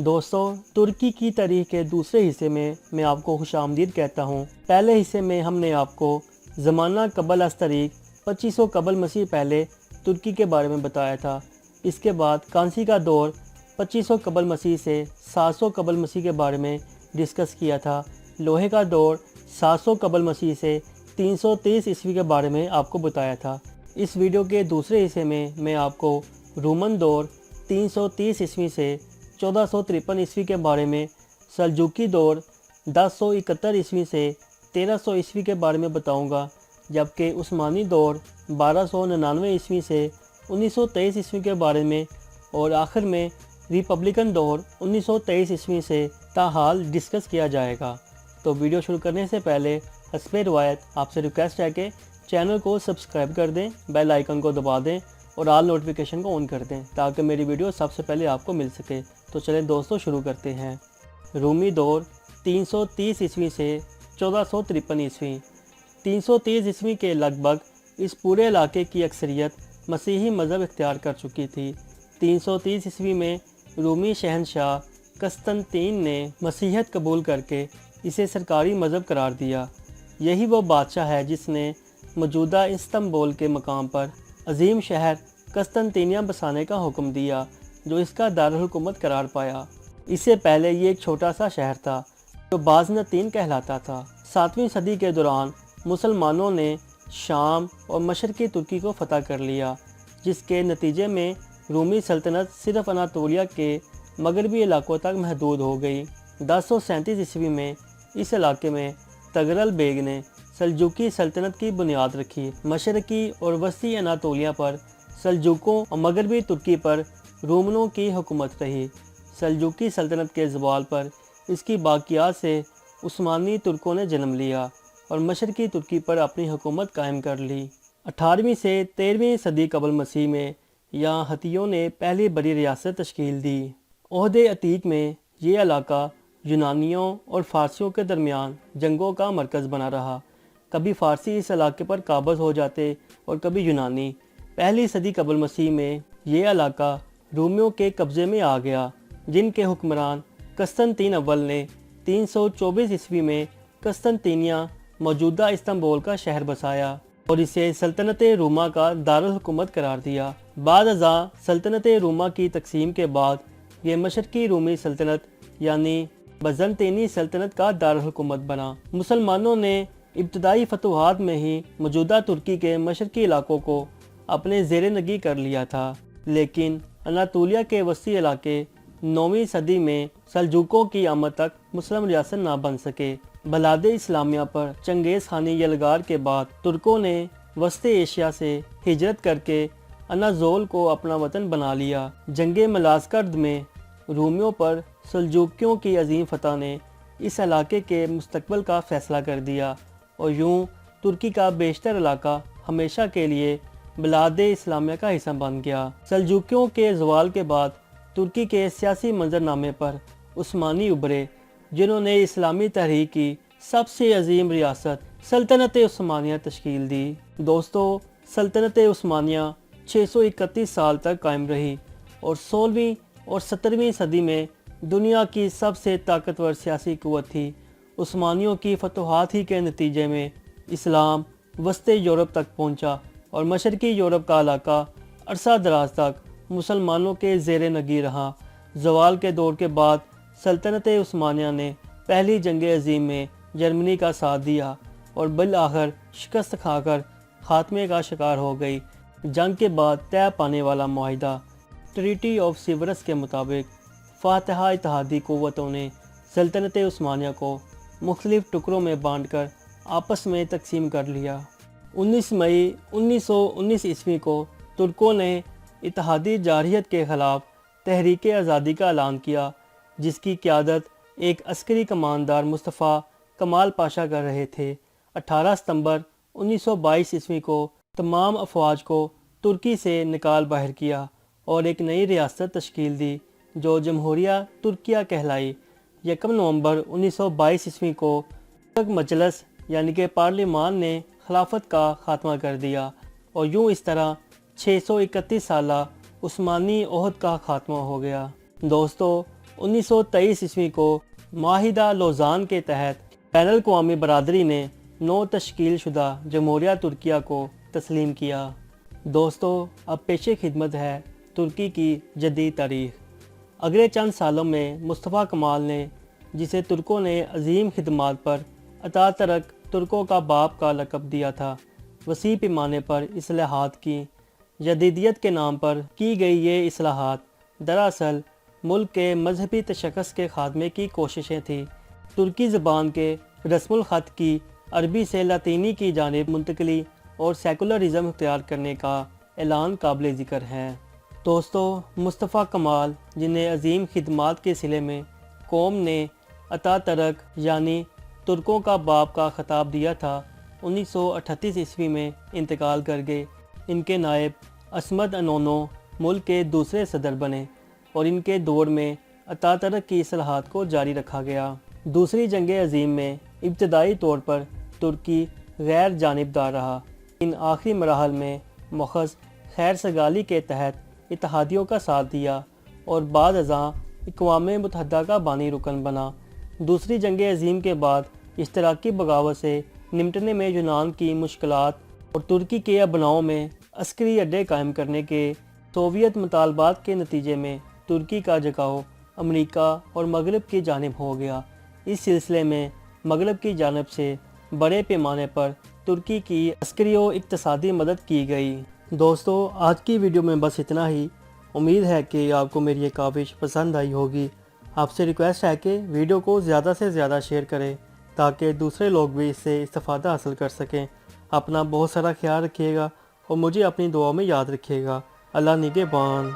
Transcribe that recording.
दोस्तों, तुर्की की तारीख के दूसरे हिस्से में मैं आपको खुशामदीद कहता हूँ। पहले हिस्से में हमने आपको ज़माना कबल अस तारीख 2500 कबल मसीह पहले तुर्की के बारे में बताया था। इसके बाद कांसी का दौर 2500 कबल मसीह से 700 कबल मसीह के बारे में डिस्कस किया था। लोहे का दौर 700 कबल मसीह से 330 ईस्वी के बारे में आपको बताया था। इस वीडियो के दूसरे हिस्से में मैं आपको रोमन दौर 330 ईस्वी से 1453 ईस्वी के बारे में, सल्जूकी दौर 1071 ईस्वी से 1300 ईस्वी के बारे में बताऊंगा, जबकि उस्मानी दौर 1299 ईस्वी से 1923 ईस्वी के बारे में और आखिर में रिपब्लिकन दौर 1923 ईस्वी से ताहाल डिस्कस किया जाएगा। तो वीडियो शुरू करने से पहले हस्बे रिवायत आपसे रिक्वेस्ट है कि चैनल को सब्सक्राइब कर दें, बेल आइकन को दबा दें और ऑल नोटिफिकेशन को ऑन कर दें ताकि मेरी वीडियो सबसे पहले आपको मिल सके। तो चलें दोस्तों, शुरू करते हैं। रूमी दौर 330 ईस्वी से 1453 ईस्वी। 330 ईस्वी के लगभग इस पूरे इलाके की अक्सरियत मसीही मज़हब इख्तियार कर चुकी थी। 330 ईस्वी में रूमी शहनशाह कस्तनतीन ने मसीहत कबूल करके इसे सरकारी मज़हब करार दिया। यही वो बादशाह है जिसने मौजूदा इस्तंबुल के मकाम पर अजीम शहर कस्तनतीनिया बसाने का हुक्म दिया, जो इसका दारुल हुकूमत करार पाया। इससे पहले ये एक छोटा सा शहर था जो बाज़नतीन कहलाता था। 7वीं सदी के दौरान मुसलमानों ने शाम और मशरक़ी तुर्की को फ़तह कर लिया, जिसके नतीजे में रूमी सल्तनत सिर्फ अनातोलिया के मगरबी इलाकों तक महदूद हो गई। 1037 ईस्वी में इस इलाके में तगरल बेग ने सल्जूकी सल्तनत की बुनियाद रखी। मशरक़ी और वसी अनातोलिया पर सल्जूकों और मगरबी तुर्की पर रोमनों की हुकूमत रही। सल्जूकी सल्तनत के ज़वाल पर इसकी बाक़ियात से उस्मानी तुर्कों ने जन्म लिया और मशरक़ी तुर्की पर अपनी हुकूमत कायम कर ली। 18वीं से 13वीं सदी कबल मसीह में यहाँ हत्तियों ने पहली बड़ी रियासत तश्कील दी। ओहदे अतीक में ये इलाका यूनानियों और फ़ारसियों के दरमियान जंगों का मरकज़ बना रहा। कभी फ़ारसी इस इलाके पर काबज़ हो जाते और कभी यूनानी। पहली सदी कबल मसीह में ये इलाका रोमियों के कब्ज़े में आ गया, जिनके हुक्मरान कस्तनतीन अव्वल ने 324 ईस्वी में कस्तनतीनिया मौजूदा इस्तंबुल का शहर बसाया और इसे सल्तनत रोमा का दारुल हुकूमत करार दिया। बाद अज़ा सल्तनत रोमा की तकसीम के बाद ये मशरक़ी रोमी सल्तनत यानी बज़ंतीनी सल्तनत का दारुल हुकूमत बना। मुसलमानों ने इब्तदाई फतूहात में ही मौजूदा तुर्की के मशरक़ी इलाकों को अपने ज़ेर नगी कर लिया था, लेकिन अनातोलिया के वसी इलाके 9वीं सदी में सल्जूकों की आमद तक मुस्लिम रियासत ना बन सके। बलादे इस्लामिया पर चंगेज़ खानी यलगार के बाद तुर्कों ने वस्ती एशिया से हिजरत करके अनाज़ोल को अपना वतन बना लिया। जंगे मलाज़कर्द में रोमियों पर सल्जूकियों की अजीम फतह ने इस इलाके के मुस्तकबिल का फ़ैसला कर दिया और यूँ तुर्की का बेशतर इलाका हमेशा के लिए बलादे इस्लामिया का हिस्सा बन गया। सल्जूकियों के ज़वाल के बाद तुर्की के सियासी मंजरनामे पर उस्मानी उभरे, जिन्होंने इस्लामी तहरीक की सबसे अजीम रियासत सल्तनत उस्मानिया तश्कील दी। दोस्तों, सल्तनत उस्मानिया 631 साल तक कायम रही और 16वीं और 17वीं सदी में दुनिया की सबसे ताकतवर सियासी क़ुव्वत थी। उस्मानियों की फतूहात ही के नतीजे में इस्लाम वस्ती यूरोप तक पहुंचा और मशरक़ी यूरोप का इलाका अरसा दराज तक मुसलमानों के ज़ेर नगी रहा। ज़वाल के दौर के बाद सल्तनत उस्मानिया ने पहली जंग अज़ीम में जर्मनी का साथ दिया और बिल-आखिर शिकस्त खाकर खात्मे का शिकार हो गई। जंग के बाद तय पाने वाला मुआहिदा ट्रीटी ऑफ सीवरस के मुताबिक फ़ातिहा इत्तेहादी क़ुव्वतों ने सल्तनत उस्मानिया को मुख्तलिफ टुकड़ों में बांटकर आपस में तकसीम कर लिया। 19 मई 1919 ईस्वी को तुर्कों ने इत्तेहादी जारहियत के ख़िलाफ़ तहरीक आज़ादी का ऐलान किया, जिसकी क़यादत एक अस्करी कमांडर मुस्तफ़ा कमाल पाशा कर रहे थे। 18 सितंबर 1922 ईस्वी को तमाम अफवाज को तुर्की से निकाल बाहर किया और एक नई रियासत तश्कील दी, जो जमहूरिया तुर्किया कहलाई। 1 नवंबर 1922 ईस्वी को तुर्क मजलिस यानी कि पार्लिमान ने खिलाफत का खात्मा कर दिया और यूँ इस तरह 631 साला उस्मानी ओहद का खात्मा हो गया। दोस्तों, 1923 ईस्वी को माहिदा लोज़ान के तहत बैन अल-अक़वामी बरादरी ने नौ तश्कील शुदा जमहूरिया तुर्किया को तस्लीम किया। दोस्तों, अब पेशे खिदमत है तुर्की की जदीद तारीख़। अगले चंद सालों में मुस्तफ़ा कमाल ने, जिसे तुर्कों ने अजीम खिदमात पर अतातर्क तुर्कों का बाप का लक़ब दिया था, वसी पैमाने पर इस्लाहात की। जदीदियत के नाम पर की गई ये इस्लाहात दरअसल मुल्क के मजहबी तशक्कुस के खात्मे की कोशिशें थी। तुर्की ज़बान के रस्मुल ख़त की अरबी से लातीनी की जानिब मुंतकली और सेकुलरिज़म इख्तियार करने का ऐलान काबिल ज़िक्र है। दोस्तों, मुस्तफ़ा कमाल, जिन्हें अजीम खिदमात के सिले में कौम ने अतातर्क यानी तुर्कों का बाप का ख़िताब दिया था, 1938 ईस्वी में इंतकाल कर गए। इनके नायब असमत अनोनो मुल्क के दूसरे सदर बने और इनके दौर में अतातर्क की इस्लाहात को जारी रखा गया। दूसरी जंग अजीम में इब्तदाई तौर पर तुर्की गैर जानिबदार रहा। इन आखिरी मराहल में मुख़ज़ खैर सगाली के तहत इत्तेहादियों का साथ दिया और बाद अज़ां अक़वाम मुत्तहिदा का बानी रुकन बना। दूसरी जंग अजीम के बाद इश्तराकी बगावत से निमटने में यूनान की मुश्किलात और तुर्की के अबनाओं में अस्करी अड्डे कायम करने के सोवियत मुतालबात के नतीजे में तुर्की का झुकाव अमरीका और मगरब की जानिब हो गया। इस सिलसिले में मगरब की जानिब से बड़े पैमाने पर तुर्की की अस्करी और इक़्तिसादी मदद की गई। दोस्तों, आज की वीडियो में बस इतना ही। उम्मीद है कि आपको मेरी ये काविश पसंद आई होगी। आपसे रिक्वेस्ट है कि वीडियो को ज़्यादा से ज़्यादा शेयर करें ताकि दूसरे लोग भी इससे इस्तिफ़ादा हासिल कर सकें। अपना बहुत सारा ख्याल रखिएगा और मुझे अपनी दुआ में याद रखिएगा। अल्लाह निगहबान।